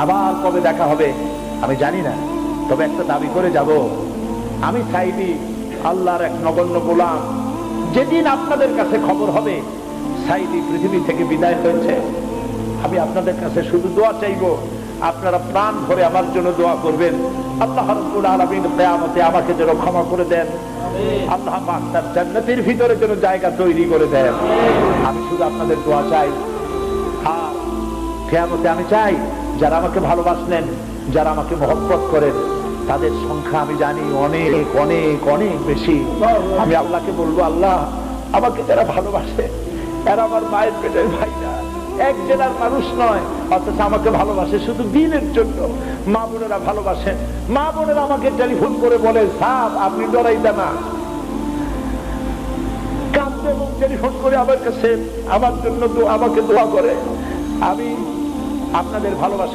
আবার কবে দেখা হবে আমি জানি না, তবে একটা দাবি করে যাব, আমি সাইদি আল্লাহর এক নগণ্য গোলাম। যেদিন আপনাদের কাছে খবর হবে সাইদি পৃথিবী থেকে বিদায় হয়েছে, আমি আপনাদের কাছে শুধু দোয়া চাইবো, আপনারা প্রাণ ভরে আমার জন্য দোয়া করবেন। আল্লাহ রাব্বুল আলামিন কিয়ামতে আমাকে যেন ক্ষমা করে দেন, আল্লাহ পাক তার জান্নাতের ভিতরে যেন জায়গা তৈরি করে দেন। আমি শুধু আপনাদের দোয়া চাই। আর কিয়ামতে আমি চাই যারা আমাকে ভালোবাসলেন, যারা আমাকে মহব্বত করেন, তাদের সংখ্যা আমি জানি অনেক অনেক অনেক বেশি। আমি আল্লাহকে বলবো, আল্লাহ আমাকে যারা ভালোবাসে এরা আমার মায়ের পেটের ভাইরা, এক জেলার মানুষ নয়, অথচ আমাকে ভালোবাসে শুধু দিনের জন্য। মা বোনেরা ভালোবাসেন, মা বোনেরা আমাকে টেলিফোন করে বলে, সাহেব আপনি ডরাইতে না, কাঁদবে এবং টেলিফোন করে আমার কাছে আমার জন্য আমাকে দোয়া করে। আমি আপনাদের ভালোবাসা